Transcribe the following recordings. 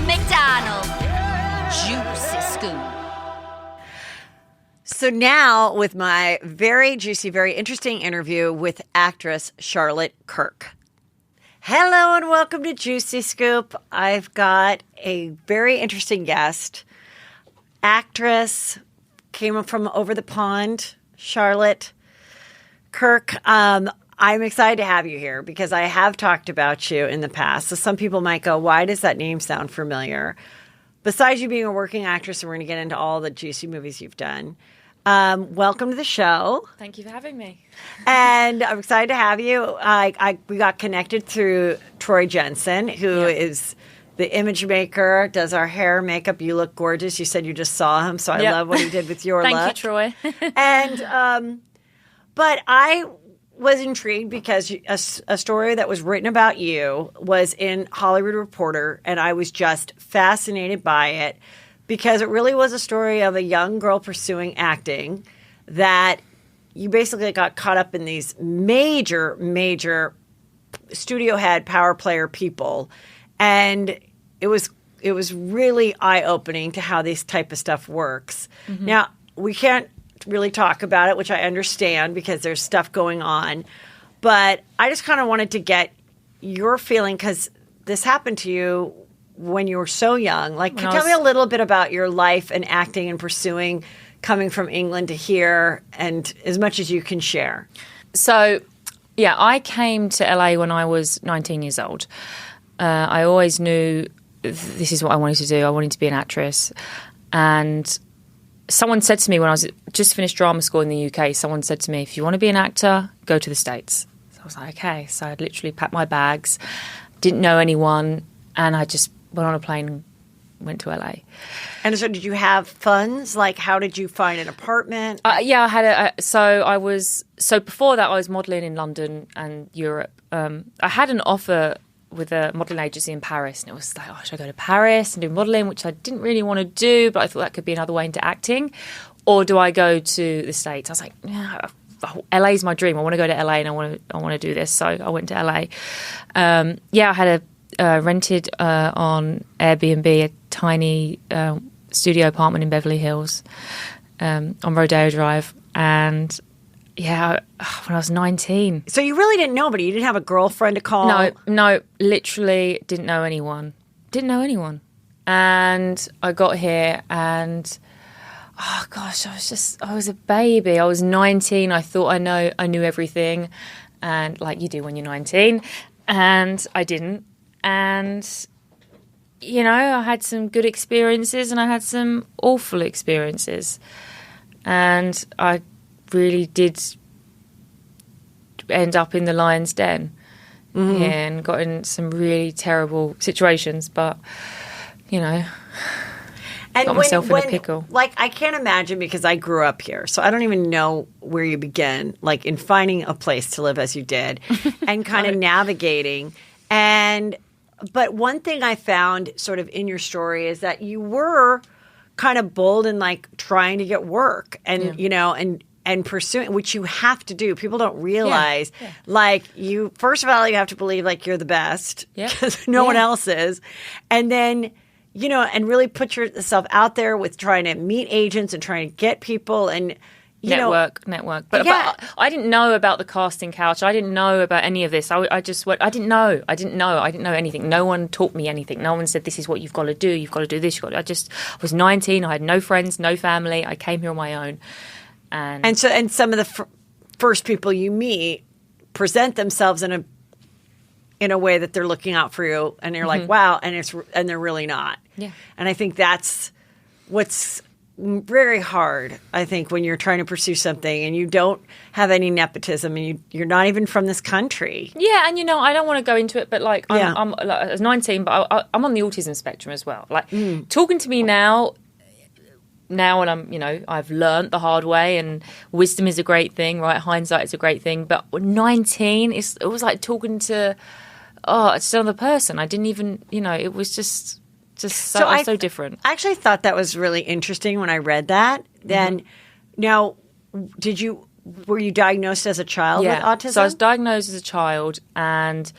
McDonald. Juicy Scoop. So now with my very juicy, very interesting interview with actress Charlotte Kirk. Hello and welcome to Juicy Scoop. I've got a very interesting guest. Actress, came from over the pond, Charlotte Kirk. I'm excited to have you here because I have talked about you in the past. So some people might go, why does that name sound familiar? Besides you being a working actress, and we're going to get into all the juicy movies you've done. Welcome to the show. Thank you for having me. And I'm excited to have you. We got connected through Troy Jensen, who is the image maker, does our hair, makeup. You look gorgeous. You said you just saw him, so I love what he did with your look. Thank you, Troy. And but I was intrigued because a story that was written about you was in Hollywood Reporter, and I was just fascinated by it because it really was a story of a young girl pursuing acting that you basically got caught up in these major studio head power player people. And it was really eye-opening to how this type of stuff works. Mm-hmm. Now, we can't really talk about it, which I understand because there's stuff going on. But I just kind of wanted to get your feeling because this happened to you when you were so young. Like, tell me a little bit about your life and acting and pursuing coming from England to here and as much as you can share. So, yeah, I came to LA when I was 19 years old. I always knew this is what I wanted to do. I wanted to be an actress. And someone said to me when I was just finished drama school in the UK, someone said to me, if you want to be an actor, go to the States. So I was like, okay. So I literally packed my bags, didn't know anyone, and I just went on a plane and went to LA. And so did you have funds? Like, how did you find an apartment? Yeah, I had so before that I was modelling in London and Europe. I had an offer with a modelling agency in Paris, and it was like, oh, should I go to Paris and do modelling, which I didn't really want to do, but I thought that could be another way into acting, or do I go to the States? I was like, yeah, LA is my dream. I want to go to LA and I want to do this. So I went to LA. I had a rented on Airbnb a tiny studio apartment in Beverly Hills on Rodeo Drive, and yeah, when I was 19. So you really didn't know anybody? You didn't have a girlfriend to call? No, literally didn't know anyone. And I got here and, oh gosh, I was a baby. I was 19. I thought I knew everything. And like you do when you're 19. And I didn't. And, you know, I had some good experiences and I had some awful experiences. And I really did end up in the lion's den and got in some really terrible situations, but you know, and got myself in a pickle. Like, I can't imagine because I grew up here, so I don't even know where you begin, like in finding a place to live as you did and kind of navigating. But one thing I found sort of in your story is that you were kind of bold and like trying to get work and, you know, and pursuing, which you have to do. People don't realize, like, you, first of all, you have to believe like you're the best because no one else is. And then, you know, and really put yourself out there with trying to meet agents and trying to get people and, network. But I didn't know about the casting couch. I didn't know about any of this. I didn't know anything. No one taught me anything. No one said, this is what you've got to do. You've got to do this. I was 19. I had no friends, no family. I came here on my own. And some of the first people you meet present themselves in a way that they're looking out for you, and you're like, wow, and they're really not. Yeah. And I think that's what's very hard, I think, when you're trying to pursue something and you don't have any nepotism and you're not even from this country. Yeah, and I don't want to go into it, but like I'm I was 19, but I'm on the autism spectrum as well. Like talking to me now and I'm, I've learned the hard way, and wisdom is a great thing, right? Hindsight is a great thing. But 19, it was like talking to it's another person. I didn't even, it was just so different. I actually thought that was really interesting when I read that. Then, now, were you diagnosed as a child with autism? So I was diagnosed as a child, but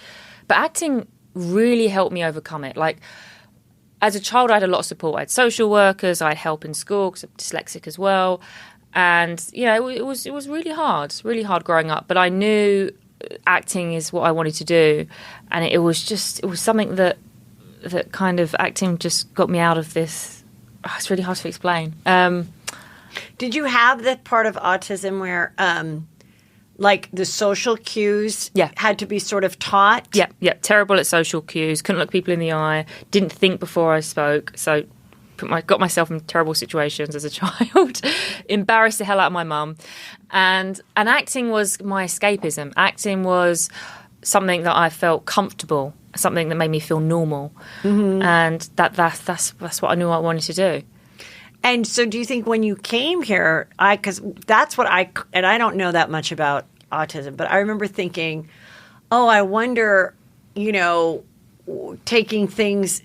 acting really helped me overcome it. Like, as a child, I had a lot of support. I had social workers, I had help in school because I'm dyslexic as well. And, you know, it was really hard growing up. But I knew acting is what I wanted to do. And it was something that kind of acting just got me out of this. Oh, it's really hard to explain. Did you have that part of autism where, like, the social cues had to be sort of taught? Yeah. Terrible at social cues. Couldn't look people in the eye. Didn't think before I spoke. So got myself in terrible situations as a child. Embarrassed the hell out of my mum. And acting was my escapism. Acting was something that I felt comfortable, something that made me feel normal. Mm-hmm. And that's what I knew I wanted to do. And so do you think when you came here, because that's what and I don't know that much about autism, but I remember thinking, oh, I wonder, you know, taking things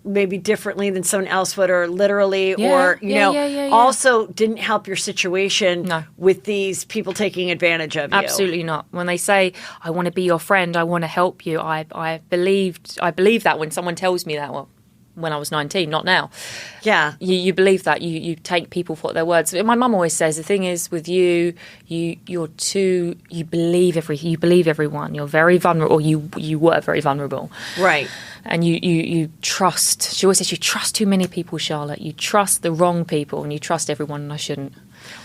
maybe differently than someone else would, or literally, or, you know, also didn't help your situation with these people taking advantage of you. Absolutely not. When they say, I want to be your friend, I want to help you, I believe that when someone tells me that, well, when I was 19, not now. Yeah. You believe that. You take people for their words. My mum always says, the thing is with you believe everyone. You're very vulnerable, or you were very vulnerable. Right. And you trust. She always says, you trust too many people, Charlotte. You trust the wrong people, and you trust everyone, and I shouldn't.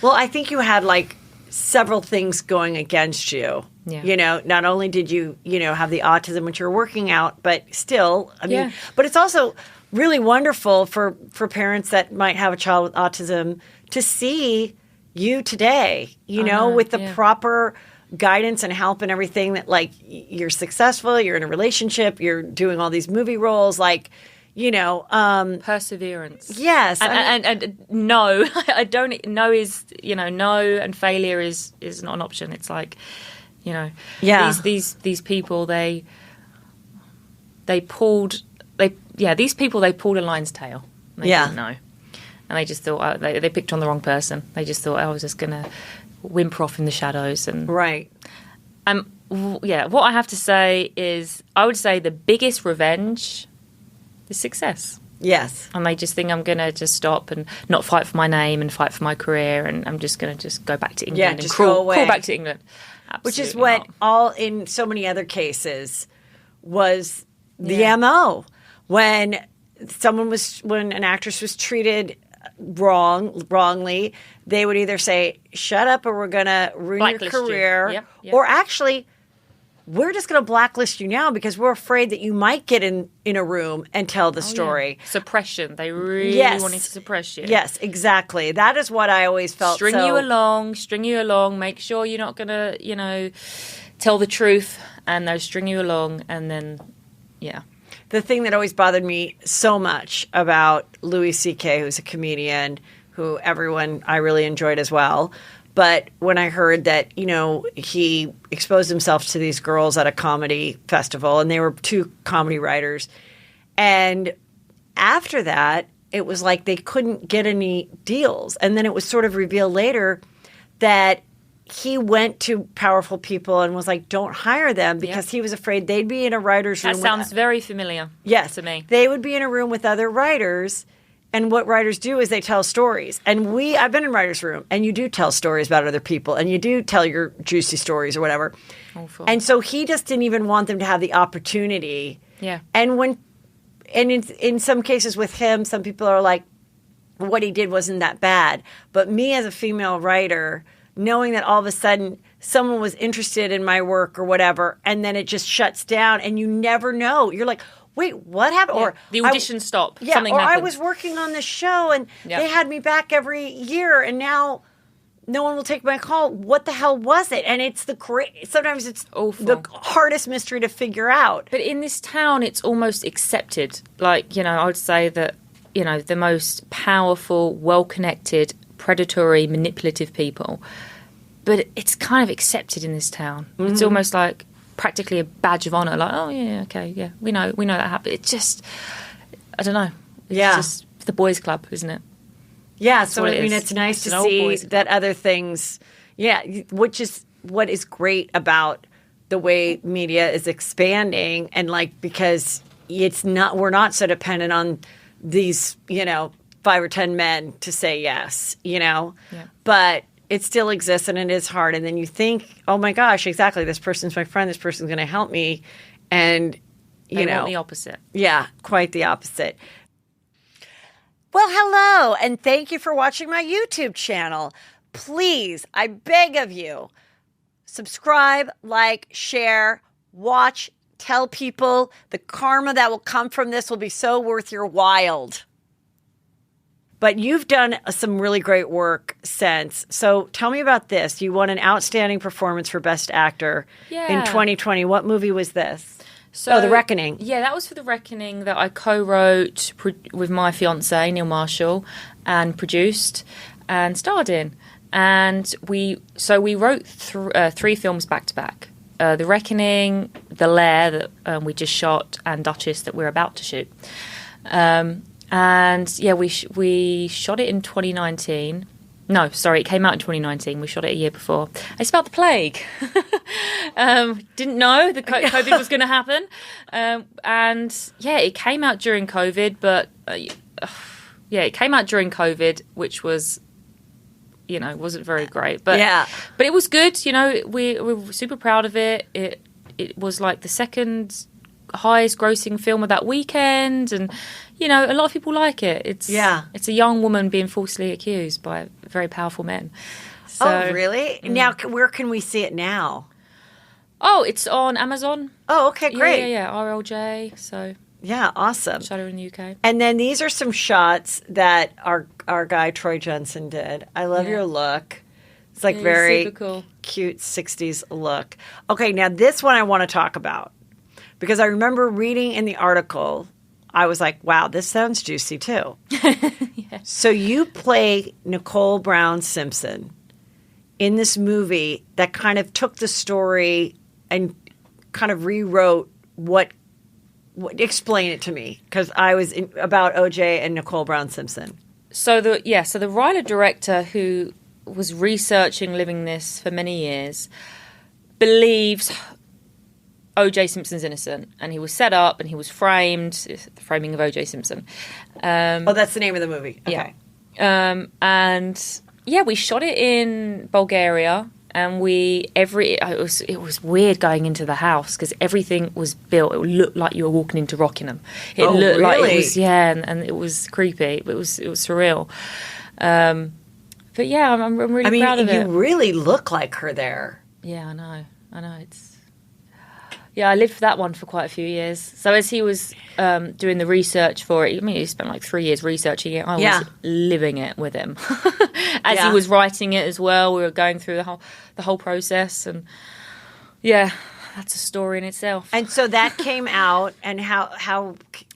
Well, I think you had like several things going against you. Yeah. You know, not only did you have the autism, which you're working out, but still, I mean, but it's also really wonderful for parents that might have a child with autism to see you today, you know, with the proper guidance and help and everything, that like you're successful, you're in a relationship, you're doing all these movie roles, like, you know, perseverance. Yes. And no, I don't, no is, you know, no, and failure is not an option. It's like, you know, these people, they pulled a lion's tail. They didn't know. And they just thought, they picked on the wrong person. They just thought, I was just going to whimper off in the shadows. And right. What I have to say is, I would say the biggest revenge is success. Yes. And they just think I'm going to just stop and not fight for my name and fight for my career, and I'm just going to just go back to England and crawl back to England. Absolutely. Which is what all in so many other cases was the MO. When an actress was treated wrongly, they would either say, shut up or we're going to ruin blacklist your career. Yep. Or actually, we're just going to blacklist you now because we're afraid that you might get in a room and tell the story. Yeah. Suppression. They really wanted to suppress you. Yes, exactly. That is what I always felt. String you along, make sure you're not going to, you know, tell the truth, and they'll string you along, and then, The thing that always bothered me so much about Louis C.K., who's a comedian who I really enjoyed as well. But when I heard that, you know, he exposed himself to these girls at a comedy festival, and they were two comedy writers. And after that, it was like they couldn't get any deals. And then it was sort of revealed later that he went to powerful people and was like, don't hire them, because he was afraid they'd be in a writer's room. That sounds very familiar to me. They would be in a room with other writers, and what writers do is they tell stories. And I've been in writer's room, and you do tell stories about other people, and you do tell your juicy stories or whatever. Awful. And so he just didn't even want them to have the opportunity. Yeah. And in some cases with him, some people are like, what he did wasn't that bad. But me as a female writer, knowing that all of a sudden someone was interested in my work or whatever, and then it just shuts down, and you never know. You're like, wait, what happened? Yeah. Or the audition stopped. Yeah, Something or happened. I was working on this show, and they had me back every year, and now no one will take my call. What the hell was it? And it's sometimes it's awful. The hardest mystery to figure out. But in this town, it's almost accepted. Like, you know, I would say that, you know, the most powerful, well-connected, predatory, manipulative people. But it's kind of accepted in this town. Mm-hmm. It's almost like practically a badge of honor. Like, oh yeah, okay, yeah, we know that happened. It's just, I don't know. It's just the boys' club, isn't it? Yeah. So I mean, it's nice to see that other things. Yeah, which is what is great about the way media is expanding, and like, because we're not so dependent on these, 5 or 10 men to say yes, Yeah. but it still exists and it is hard. And then you think, oh my gosh, exactly. This person's my friend. This person's going to help me. And, They want the opposite. Yeah, quite the opposite. Well, hello, and thank you for watching my YouTube channel. Please, I beg of you, subscribe, like, share, watch, tell people. The karma that will come from this will be so worth your while. But you've done some really great work since. So tell me about this. You won an outstanding performance for Best Actor in 2020. What movie was this? The Reckoning. Yeah, that was for The Reckoning that I co-wrote with my fiancé, Neil Marshall, and produced and starred in. And we wrote 3 films back to back. The Reckoning, The Lair that we just shot, and Duchess that we're about to shoot. And yeah, we shot it in 2019. No, sorry, it came out in 2019. We shot it a year before. It's about the plague. Didn't know the COVID was going to happen. And yeah, it came out during COVID, but it came out during COVID, which was, wasn't very great. But but it was good. We're super proud of it. It was like the second highest grossing film of that weekend, and a lot of people like it. It's a young woman being falsely accused by very powerful men. So, oh, really? Now, where can we see it now? Oh, it's on Amazon. Oh, okay, great. Yeah, RLJ. So yeah, awesome. Shutter in the UK. And then these are some shots that our guy Troy Jensen did. I love your look. It's like very super cool. Cute 60s look. Okay, now this one I want to talk about. Because I remember reading in the article, I was like, wow, this sounds juicy too. So you play Nicole Brown Simpson in this movie that kind of took the story and kind of rewrote what explain it to me. Because I was about OJ and Nicole Brown Simpson. So the writer-director who was researching Living This for many years believes O.J. Simpson's innocent, and he was set up and he was framed. It's the framing of O.J. Simpson. That's the name of the movie. Okay. Yeah. And yeah, we shot it in Bulgaria, and it was weird going into the house because everything was built. It looked like you were walking into Rockingham. It looked like it was, and it was creepy. It was surreal. But yeah, I'm really proud of it. You really look like her there. Yeah, I know. Yeah, I lived for that one for quite a few years. So as he was doing the research for it, he spent like 3 years researching it. I was living it with him. As he was writing it as well, we were going through the whole process. And yeah, that's a story in itself. And so that came out, and how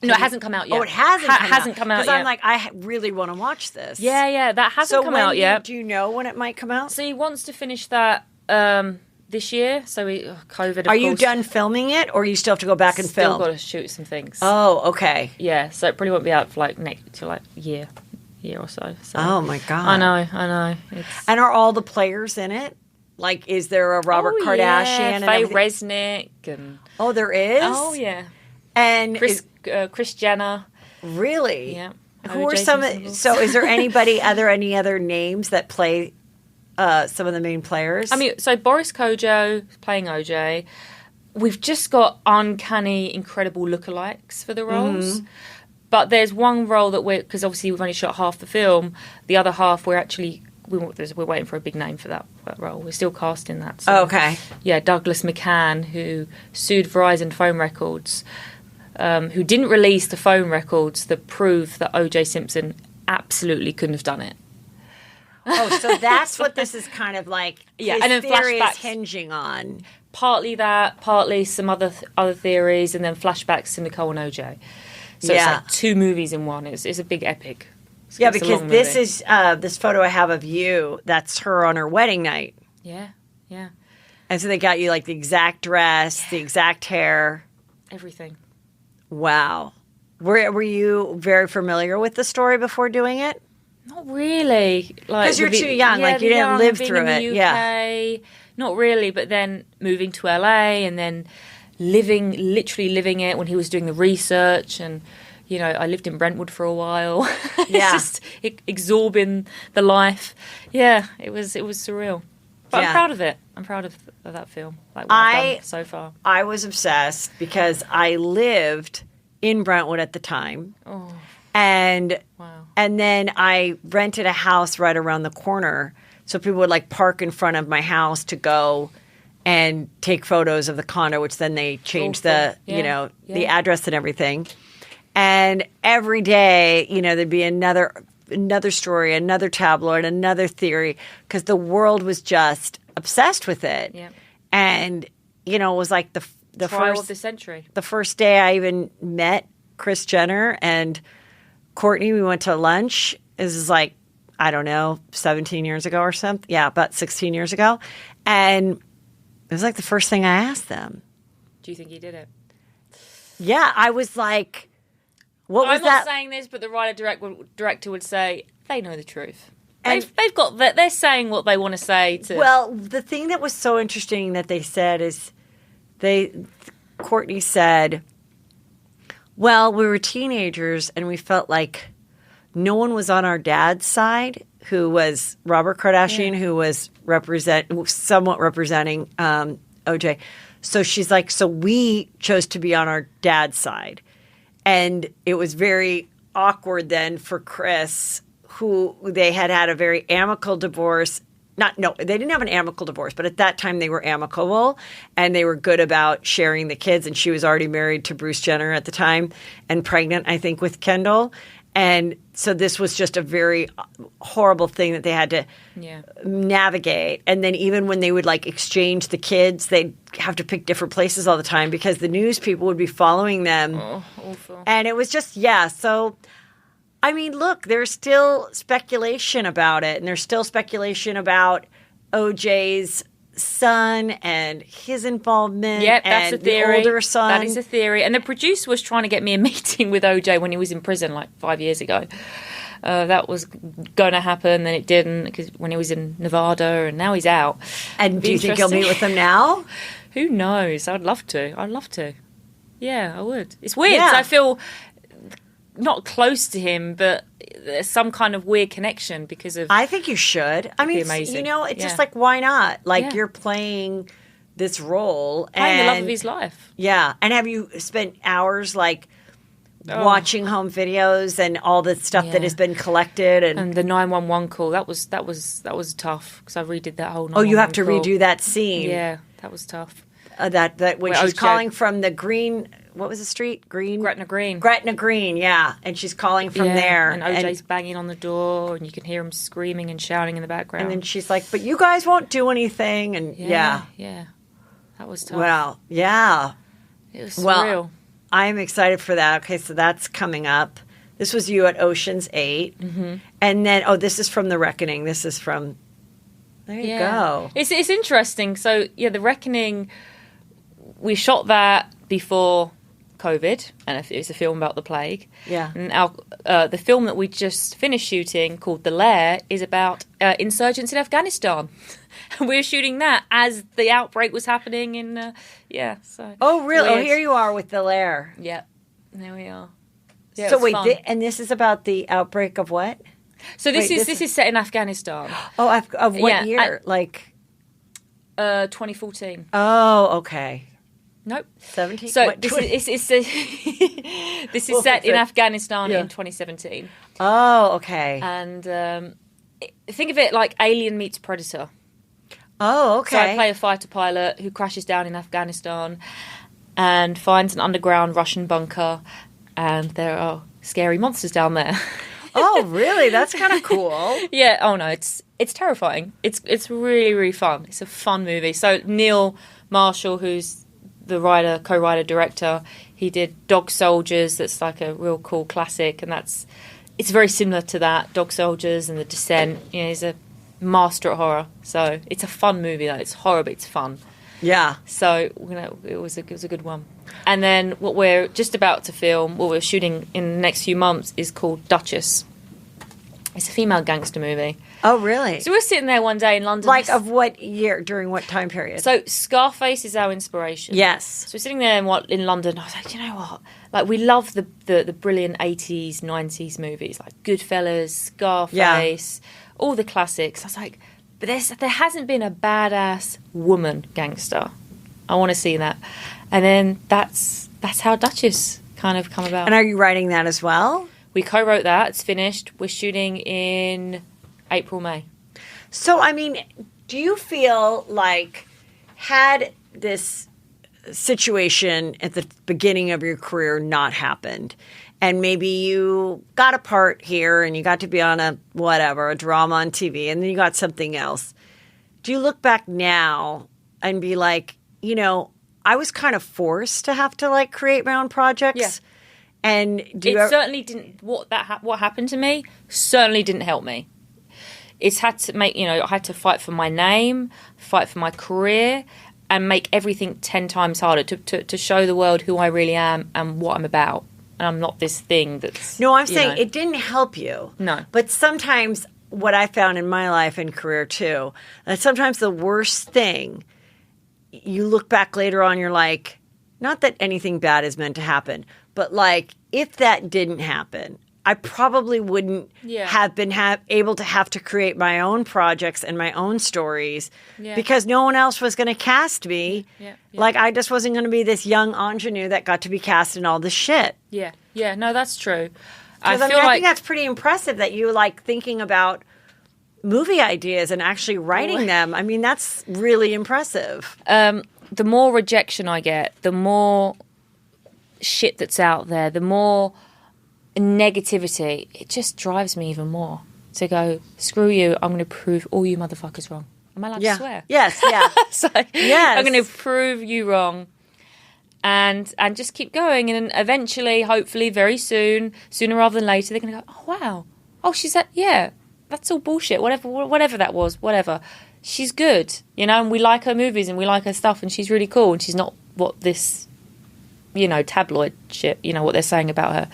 No, it hasn't come out yet. Oh, it hasn't come out yet. Because I'm like, I really want to watch this. Yeah, that hasn't come out yet. Do you know when it might come out? So he wants to finish that this year, so COVID. Of Are you done filming it, or you still have to go back and film? Still got to shoot some things. Oh, okay. Yeah, so it probably won't be out for like year or so. Oh my god! I know. And are all the players in it? Like, is there a Robert Kardashian? Yeah, and Faye everything? Resnick and there is. Oh yeah, and Kris Jenner. Really? Yeah. Who are some? So, is there any other names that play? Some of the main players. I mean, so Boris Kojo playing OJ. We've just got uncanny, incredible lookalikes for the roles. Mm-hmm. But there's one role that because obviously we've only shot half the film. The other half we're waiting for a big name for that role. We're still casting that. So, okay. Yeah, Douglas McCann, who sued Verizon Phone Records, who didn't release the phone records that prove that O.J. Simpson absolutely couldn't have done it. Oh, so that's what this is kind of like. Yeah, and then theory flashbacks is hinging on. Partly that, partly some other theories, and then flashbacks to Nicole and OJ. So it's like 2 movies in one. It's a big epic. Because this is this photo I have of you. That's her on her wedding night. Yeah. And so they got you like the exact dress, the exact hair, everything. Wow. Were you very familiar with the story before doing it? Not really. Because you're too young. Like, you didn't live through it. Yeah. Not really. But then moving to LA and then literally living it when he was doing the research. And, I lived in Brentwood for a while. Yeah. Just absorbing the life. Yeah, it was surreal. But Yeah. I'm proud of it. I'm proud of that film. Like what I've done so far. I was obsessed because I lived in Brentwood at the time. Oh, And wow. and then I rented a house right around the corner. So people would like park in front of my house to go and take photos of the condo, which then they changed Awful. the, Yeah. the address and everything. And every day, there'd be another story, another tabloid, another theory, because the world was just obsessed with it. Yeah. And, it was like the Trial first of the century. the first day I even met Kris Jenner and Courtney. We went to lunch. This is like, I don't know, 17 years ago or something. Yeah, about 16 years ago. And it was like the first thing I asked them. Do you think he did it? Yeah, I was like, what was I'm that? not saying this, but the director would say they know the truth. And- They've got that. They're saying what they want to say. Well, the thing that was so interesting that they said is Courtney said, well, we were teenagers and we felt like no one was on our dad's side, who was Robert Kardashian, who was somewhat representing OJ. So she's like, so we chose to be on our dad's side. And it was very awkward then for Kris, who they had a very amicable divorce. They didn't have an amicable divorce, but at that time they were amicable and they were good about sharing the kids. And she was already married to Bruce Jenner at the time and pregnant, I think, with Kendall. And so this was just a very horrible thing that they had to navigate. And then even when they would like exchange the kids, they'd have to pick different places all the time because the news people would be following them. Oh, awful. And it was just, so... I mean, look, there's still speculation about it, and there's still speculation about OJ's son and his involvement. Yep, that's and a theory. The older son. That is a theory. And the producer was trying to get me a meeting with OJ when he was in prison like 5 years ago. That was going to happen, then it didn't because when he was in Nevada, and now he's out. And do you think you'll meet with him now? Who knows? I'd love to. Yeah, I would. It's weird. Yeah. I feel not close to him, but there's some kind of weird connection because of. I think you should. I mean, amazing. It's just like, why not? Like, Yeah. you're playing this role. playing the love of and his life. Yeah. And have you spent hours, like, watching home videos and all the stuff that Yeah. has been collected? And The 911 call, that was tough because I redid that whole 911 oh, you have to call. redo that scene. Yeah, that was tough. That when Where she's OJ calling from the green, what was the street? Gretna Green. Gretna Green, yeah. And she's calling from there. And OJ's banging on the door, and you can hear him screaming and shouting in the background. and then she's like, but you guys won't do anything. And yeah. That was tough. Well, yeah. It was Well, surreal. I'm excited for that. Okay, so that's coming up. This was you at Ocean's 8. Mm-hmm. And then, this is from The Reckoning. This is from, there you go. It's interesting. So, The Reckoning, we shot that before COVID, and it was a film about the plague. Yeah. And the film that we just finished shooting, called The Lair, is about insurgents in Afghanistan. And we were shooting that as the outbreak was happening in, so. Oh, really? Weird. Oh, here you are with The Lair. Yeah, there we are. Yeah, So it was wait, fun. and this is about the outbreak of what? So this wait, is set in Afghanistan. Oh, of what Yeah, year? 2014. Oh, okay. Nope. 17? So What, this 20? is this is set in Afghanistan in 2017, Oh, okay. and think of it like Alien meets Predator. Oh, okay. So I play a fighter pilot who crashes down in Afghanistan and finds an underground Russian bunker, and there are scary monsters down there. Oh, really? That's kind of cool. Yeah. Oh no, it's terrifying. It's really, really fun. It's a fun movie. So Neil Marshall, who's the co-writer, director, he did Dog Soldiers. That's like a real cool classic, and it's very similar to that. Dog Soldiers and The Descent. He's a master at horror. So it's a fun movie. Though. It's horror, but it's fun. Yeah. So it was a good one. And then what we're just about to film, what we're shooting in the next few months, is called Duchess. It's a female gangster movie. Oh, really? So we're sitting there one day in London. Like of what year? During what time period? So Scarface is our inspiration. Yes. So we're sitting there in London. I was like, you know what? Like we love the brilliant 80s, 90s movies like Goodfellas, Scarface, all the classics. I was like, but there hasn't been a badass woman gangster. I want to see that. And then that's how Duchess kind of come about. And are you writing that as well? We co-wrote that. It's finished. We're shooting in April, May. So, I mean, do you feel like had this situation at the beginning of your career not happened, and maybe you got a part here and you got to be on a drama on TV, and then you got something else, do you look back now and be like, you know, I was kind of forced to have to like create my own projects? Yeah. And certainly didn't. What happened to me certainly didn't help me. It's had to make, you know, I had to fight for my name, fight for my career, and make everything 10 times harder to show the world who I really am and what I'm about. And I'm not this thing that's. No, I'm saying it didn't help you. No, but sometimes what I found in my life and career too, that sometimes the worst thing, you look back later on, you're like, not that anything bad is meant to happen, but like if that didn't happen, I probably wouldn't have been able to have to create my own projects and my own stories because no one else was going to cast me. Like I just wasn't going to be this young ingenue that got to be cast in all this shit. Yeah. No, that's true. I think that's pretty impressive that you like thinking about movie ideas and actually writing them. I mean, that's really impressive. The more rejection I get, the more shit that's out there, the more negativity, it just drives me even more to go, screw you, I'm going to prove all you motherfuckers wrong. Am I allowed to swear? Yes, yeah. So, yes. I'm going to prove you wrong and just keep going. And eventually, hopefully, very soon, sooner rather than later, they're going to go, oh, wow. Oh, she's that, yeah, that's all bullshit. Whatever that was, whatever. She's good, you know, and we like her movies and we like her stuff and she's really cool and she's not what this, you know, tabloid shit, you know, what they're saying about her.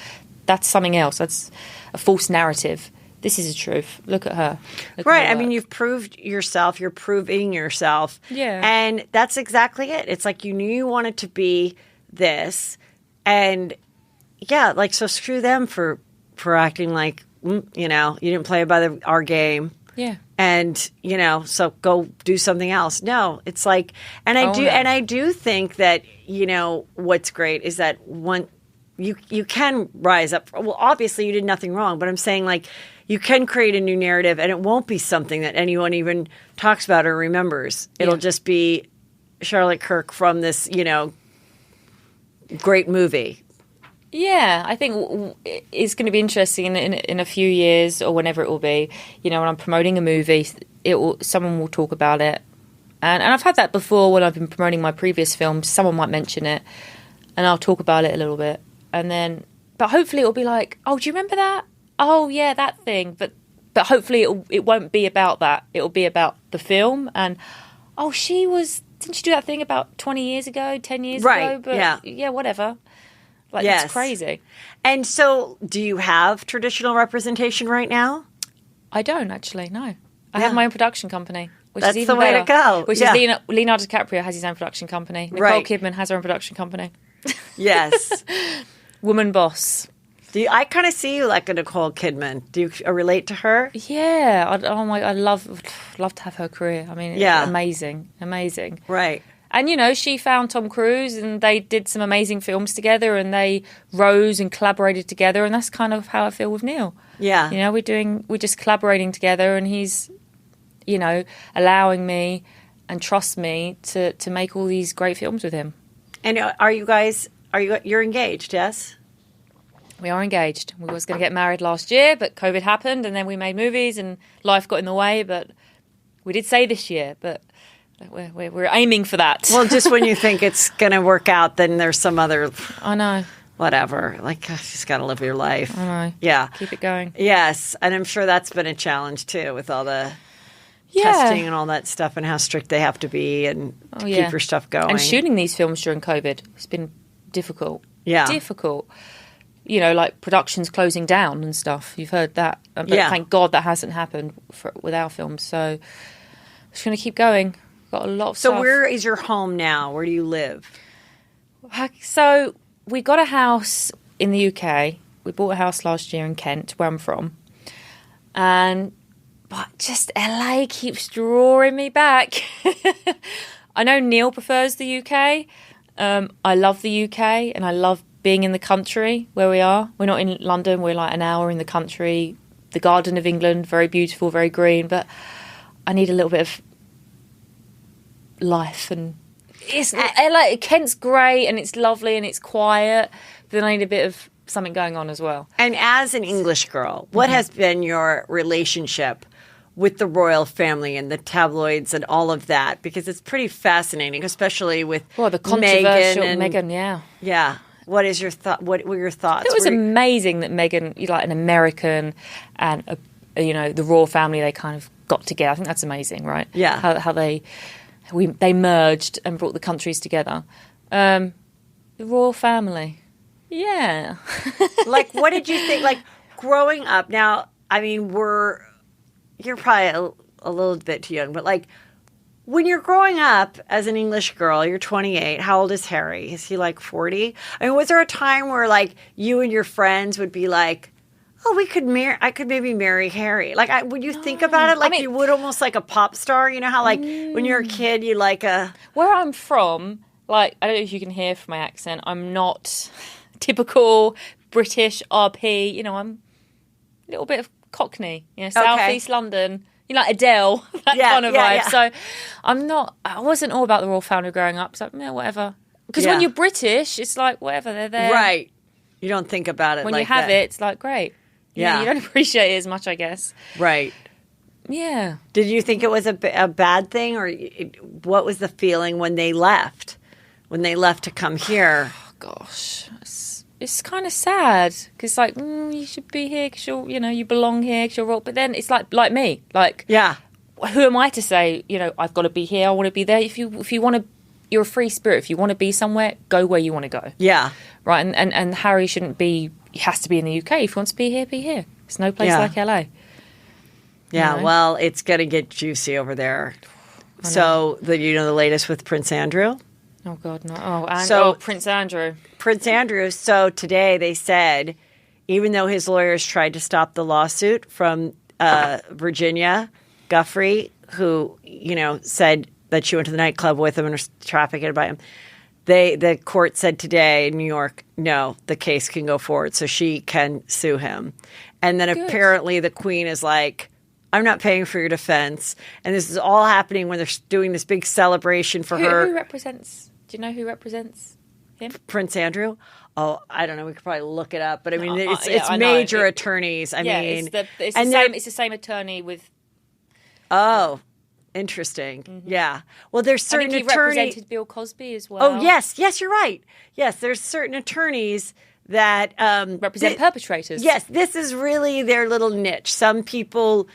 That's something else. That's a false narrative. This is the truth. Look at her. Right. I mean, you've proved yourself. You're proving yourself. Yeah. And that's exactly it. It's like you knew you wanted to be this. And, yeah, like, so screw them for acting like, you know, you didn't play by our game. Yeah. And, you know, so go do something else. No, it's like, and I do think that, you know, what's great is that you can rise up. Well, obviously you did nothing wrong, but I'm saying like you can create a new narrative and it won't be something that anyone even talks about or remembers. It'll just be Charlotte Kirk from this, you know, great movie. Yeah, I think it's going to be interesting in a few years or whenever it will be. You know, when I'm promoting a movie, someone will talk about it, and I've had that before when I've been promoting my previous films. Someone might mention it, and I'll talk about it a little bit, but hopefully it'll be like, oh, do you remember that? Oh, yeah, that thing. But hopefully it won't be about that. It'll be about the film, and oh, didn't she do that thing about 20 years ago, 10 years ago? But yeah, whatever. Like, it's crazy. And so, do you have traditional representation right now? I don't, actually, no. I have my own production company, which That's is even the way better, to go. Which is Leonardo DiCaprio has his own production company. Nicole Kidman has her own production company. Yes. Woman boss. I kind of see you like a Nicole Kidman. Do you relate to her? Yeah. I'd love to have her career. I mean, it's amazing. Right. And, you know, she found Tom Cruise and they did some amazing films together and they rose and collaborated together. And that's kind of how I feel with Neil. Yeah. You know, we're just collaborating together and he's, you know, allowing me and trust me to make all these great films with him. And you're engaged, yes? We are engaged. We was going to get married last year, but COVID happened and then we made movies and life got in the way. But we did say this year, but we're aiming for that. Well, just when you think it's going to work out, then there's some other... I know. Whatever. Like, you just got to live your life. I know. Yeah. Keep it going. Yes. And I'm sure that's been a challenge, too, with all the testing and all that stuff and how strict they have to be and to keep your stuff going. And shooting these films during COVID has been difficult. Yeah. Difficult. like productions closing down and stuff. You've heard that. But thank God that hasn't happened with our films. So just going to keep going. Got a lot of stuff. So where is your home now? Where do you live? So we got a house in the UK. We bought a house last year in Kent, where I'm from. But just LA keeps drawing me back. I know Neil prefers the UK. I love the UK and I love being in the country where we are. We're not in London. We're like an hour in the country. The Garden of England, very beautiful, very green. But I need a little bit of life. And Kent's great and it's lovely and it's quiet. But then I need a bit of something going on as well. And as an English girl, what has been your relationship with the royal family and the tabloids and all of that? Because it's pretty fascinating, especially with the controversial Meghan. Yeah. What is your thought? What were your thoughts? It was amazing that Meghan, like an American, and the royal family, they kind of got together. I think that's amazing, right? Yeah. How they merged and brought the countries together. The royal family, yeah. Like, what did you think? Like, growing up now, I mean, you're probably a little bit too young, but like, when you're growing up as an English girl, you're 28. How old is Harry? Is he like 40? I mean, was there a time where like you and your friends would be like, "Oh, I could maybe marry Harry"? Like, would you think about it like you would almost like a pop star? You know how like when you're a kid, you like a. Where I'm from, like I don't know if you can hear from my accent. I'm not typical British RP. I'm a little bit of Cockney. Southeast London. Like Adele, that kind of vibe. Yeah. So I wasn't all about the royal family growing up. So, whatever. Because when you're British, it's like, whatever, they're there. Right. You don't think about it when like you have it, it's like, great. You don't appreciate it as much, I guess. Right. Yeah. Did you think it was a bad thing? Or what was the feeling when they left? When they left to come here? Oh, gosh. It's kind of sad because, like, you should be here because you belong here because you're royal. But then it's like me, like, who am I to say, I've got to be here, I want to be there. If you want to, you're a free spirit. If you want to be somewhere, go where you want to go. Yeah, right. And Harry shouldn't be. He has to be in the UK. If he wants to be here, be here. There's no place like LA. Yeah, well, it's gonna get juicy over there. So the latest with Prince Andrew. Oh, God, no. Oh, Prince Andrew. Prince Andrew. So today they said, even though his lawyers tried to stop the lawsuit from Virginia Giuffre, who, said that she went to the nightclub with him and was trafficked by him, the court said today in New York, no, the case can go forward, so she can sue him. And then apparently the Queen is like, I'm not paying for your defense. And this is all happening when they're doing this big celebration for her. Who represents? Do you know who represents him? Prince Andrew? Oh, I don't know. We could probably look it up. But I mean, it's major attorneys. I mean, it's the same attorney with. Oh, interesting. Mm-hmm. Yeah. Well, there's certain attorneys. He represented Bill Cosby as well. Oh, yes, you're right. Yes, there's certain attorneys that represent perpetrators. Yes, this is really their little niche. Some people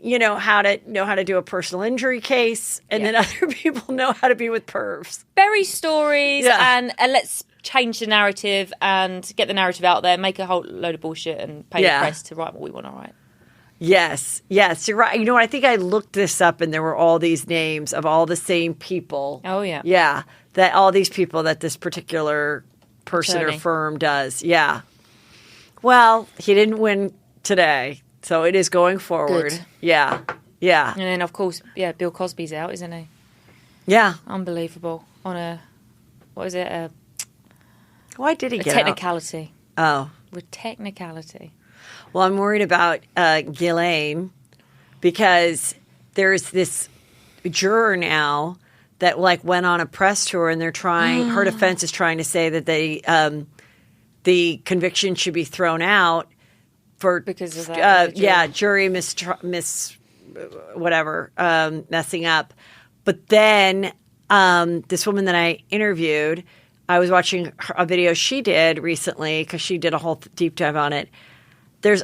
know how to do a personal injury case, and then other people know how to be with pervs. Bury stories, and let's change the narrative and get the narrative out there, make a whole load of bullshit and pay the press to write what we want to write. Yes, you're right. You know what? I think I looked this up, and there were all these names of all the same people. Oh, yeah. Yeah, that all these people that this particular person or firm does. Yeah. Well, he didn't win today. So it is going forward. Good. Yeah. And then, of course, Bill Cosby's out, isn't he? Yeah. Unbelievable. On a, what is it? Why did he get technicality. Out? Oh. With technicality. Well, I'm worried about Ghislaine because there's this juror now that went on a press tour and they're trying, her defense is trying to say that the conviction should be thrown out. Because of that, jury messing up. But then this woman that I interviewed, I was watching a video she did recently because she did a whole deep dive on it.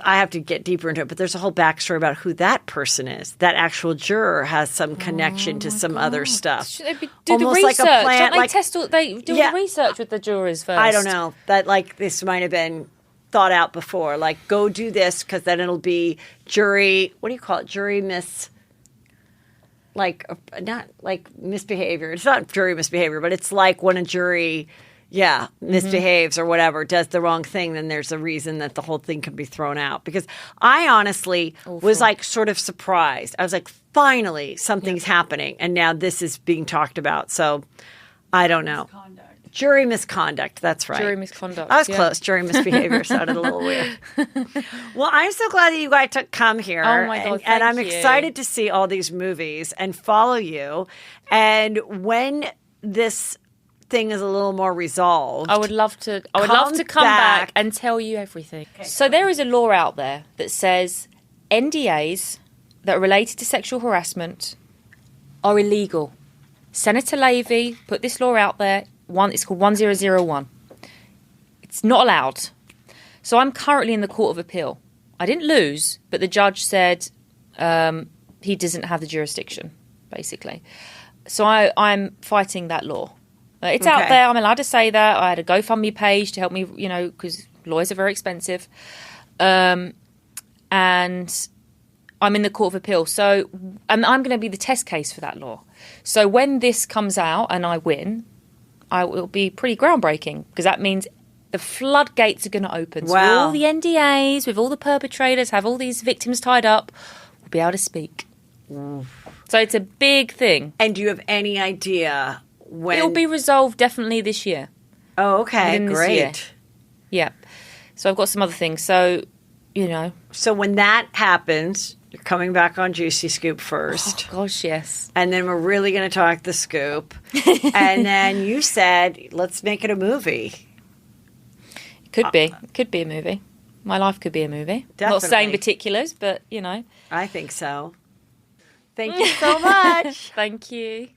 I have to get deeper into it, but there's a whole backstory about who that person is. That actual juror has some connection to some other stuff. Should they do almost the research? Like a plant. Don't they do the research with the jurors first? I don't know. That this might have been thought out before. Like, go do this because then it'll be jury. What do you call it? Jury not like misbehavior. It's not jury misbehavior, but it's like when a jury, misbehaves or whatever, does the wrong thing, then there's a reason that the whole thing can be thrown out. Because I honestly was like sort of surprised. I was like, finally, something's happening. And now this is being talked about. So I don't know. Jury misconduct. That's right. Jury misconduct. I was close. Jury misbehavior sounded a little weird. Well, I'm so glad that you got to come here. Oh my God, and I'm thank you. excited to see all these movies and follow you. And when this thing is a little more resolved, I would love to come back and tell you everything. Okay. So there is a law out there that says NDAs that are related to sexual harassment are illegal. Senator Levy put this law out there. It's called 1001. It's not allowed. So I'm currently in the Court of Appeal. I didn't lose, but the judge said he doesn't have the jurisdiction, basically. So I'm fighting that law. It's out there. I'm allowed to say that. I had a GoFundMe page to help me, because lawyers are very expensive. And I'm in the Court of Appeal. So I'm going to be the test case for that law. So when this comes out and I win, it will be pretty groundbreaking because that means the floodgates are going to open. So all the NDAs with all the perpetrators, have all these victims tied up, will be able to speak. So it's a big thing. And do you have any idea when? It will be resolved definitely this year. Oh, okay. Great. Yeah. So I've got some other things. So, So when that happens, you're coming back on Juicy Scoop first. Oh, gosh, yes. And then we're really going to talk the scoop. And then you said, let's make it a movie. It could be. It could be a movie. My life could be a movie. Definitely. Not saying particulars, but, I think so. Thank you so much. Thank you.